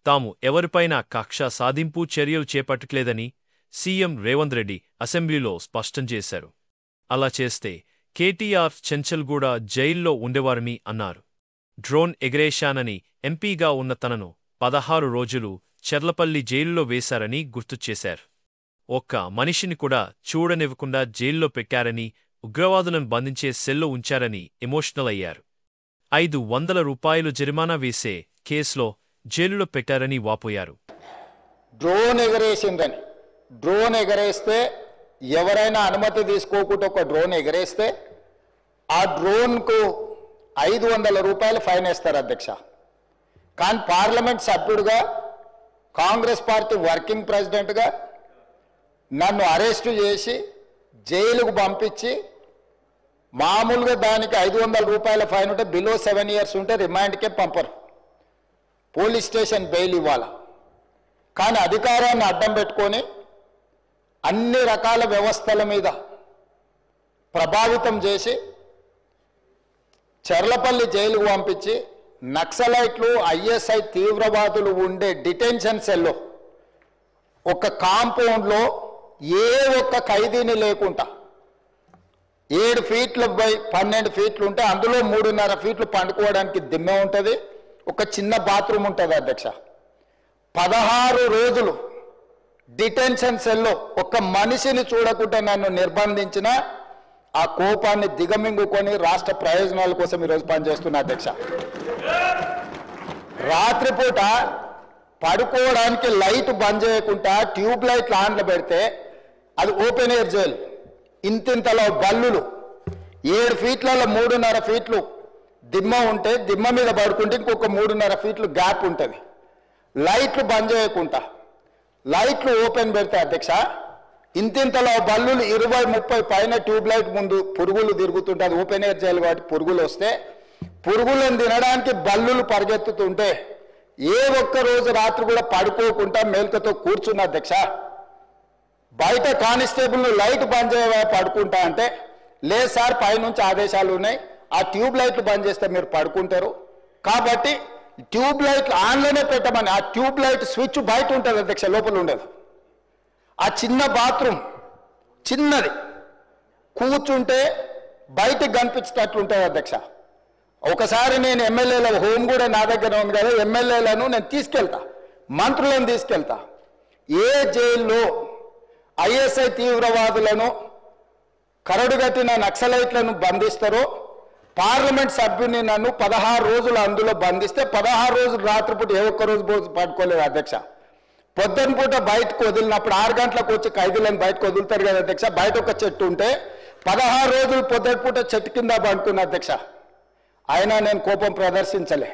తాము ఎవరిపైనా కక్ష సాధింపు చర్యలు చేపట్టలేదని సీఎం రేవంత్ రెడ్డి అసెంబ్లీలో స్పష్టం చేశారు. అలా చేస్తే కేటీఆర్ చెంచల్గూడ జైల్లో ఉండేవారని అన్నారు. డ్రోన్ ఎగరేశానని ఎంపీగా ఉన్న తనను 16 రోజులు చెర్లపల్లి జైలులో వేశారని గుర్తుచేశారు. ఒక్క మనిషిని కూడా చూడనివ్వకుండా జైల్లో పెట్టారని, ఉగ్రవాదులను బంధించే సెల్లో ఉంచారని ఎమోషనల్ అయ్యారు. 500 రూపాయలు జరిమానా వేసే కేసులో జైలులో పెట్టారని వాపోయారు. డ్రోన్ ఎగరేసిందని, డ్రోన్ ఎగరేస్తే ఎవరైనా అనుమతి తీసుకోకుండా ఒక డ్రోన్ ఎగరేస్తే ఆ డ్రోన్కు 500 రూపాయలు ఫైన్ వేస్తారు అధ్యక్ష. కానీ పార్లమెంట్ సభ్యుడిగా, కాంగ్రెస్ పార్టీ వర్కింగ్ ప్రెసిడెంట్గా నన్ను అరెస్టు చేసి జైలుకు పంపించి మామూలుగా దానికి 500 రూపాయల ఫైన్ ఉంటే బిలో 7 ఇయర్స్ ఉంటే రిమాండ్కే పంపరు, పోలీస్ స్టేషన్ బెయిల్ ఇవ్వాలి. కానీ అధికారాన్ని అడ్డం పెట్టుకొని అన్ని రకాల వ్యవస్థల మీద ప్రభావితం చేసి చెర్లపల్లి జైలుకు పంపించి నక్సలైట్లు, ఐఎస్ఐ తీవ్రవాదులు ఉండే డిటెన్షన్ సెల్లో ఒక కాంపౌండ్లో ఏ ఒక్క ఖైదీని లేకుండా 7 ఫీట్ల బై 12 ఫీట్లు ఉంటే అందులో 3.5 ఫీట్లు పండుకోవడానికి దిమ్మె ఉంటుంది, ఒక చిన్న బాత్రూమ్ ఉంటుంది అధ్యక్ష. 16 రోజులు డిటెన్షన్ సెల్లో ఒక్క మనిషిని చూడకుండా నన్ను నిర్బంధించిన ఆ కోపాన్ని దిగమింగుకొని రాష్ట్ర ప్రయోజనాల కోసం ఈరోజు పనిచేస్తున్నా అధ్యక్ష. రాత్రిపూట పడుకోవడానికి లైట్ బంద్ చేయకుండా ట్యూబ్ లైట్లు ఆన్లో పెడితే అది ఓపెన్ ఎయిర్ జైలు. ఇంతింతలో బల్లులు 7 ఫీట్లలో 3.5 ఫీట్లు దిమ్మ ఉంటే దిమ్మ మీద పడుకుంటే ఇంకొక 3.5 ఫీట్లు గ్యాప్ ఉంటుంది. లైట్లు బంద్ చేయకుండా లైట్లు ఓపెన్ పెడితే అధ్యక్ష ఇంతింతలో బల్లులు 20-30 పైన ట్యూబ్ లైట్ ముందు పురుగులు తిరుగుతుంటే అది ఓపెన్ ఎయిర్ జైలు కాబట్టి పురుగులు వస్తే పురుగులను తినడానికి బల్లులు పరిగెత్తుతుంటే ఏ ఒక్క రోజు రాత్రి కూడా పడుకోకుండా మేల్కతో కూర్చున్న అధ్యక్ష. బయట కానిస్టేబుల్ లైట్ బంద్ చేయవా పడుకుంటా అంటే లేదు సార్ పైనుంచి ఆదేశాలు ఉన్నాయి, ఆ ట్యూబ్ లైట్లు బంద్ చేస్తే మీరు పడుకుంటారు కాబట్టి ట్యూబ్ లైట్లు ఆన్లోనే పెట్టమని. ఆ ట్యూబ్ లైట్ స్విచ్ బయట ఉంటుంది అధ్యక్ష, లోపల ఉండదు. ఆ చిన్న బాత్రూమ్ చిన్నది, కూర్చుంటే బయటకు కనిపించేటట్లు ఉంటుంది అధ్యక్ష. ఒకసారి నేను ఎమ్మెల్యేల హోమ్ కూడా నా దగ్గర ఉంది కదా, ఎమ్మెల్యేలను నేను తీసుకెళ్తా, మంత్రులను తీసుకెళ్తా. ఏ జైల్లో ఐఎస్ఐ తీవ్రవాదులను కరడుగట్టిన నక్సలైట్లను బంధిస్తారో పార్లమెంట్ సభ్యుని నన్ను 16 రోజులు అందులో బంధిస్తే 16 రోజులు రాత్రిపూట ఏ ఒక్క రోజు పడుకోలేదు అధ్యక్ష. పొద్దున పూట బయటకు వదిలినప్పుడు 6 గంటలకు వచ్చి ఖైదీలను బయటకు వదులుతారు కదా అధ్యక్ష. బయట ఒక చెట్టు ఉంటే 16 రోజులు పొద్దున పూట చెట్టు కింద పడుకున్న అధ్యక్ష. అయినా నేను కోపం ప్రదర్శించలే.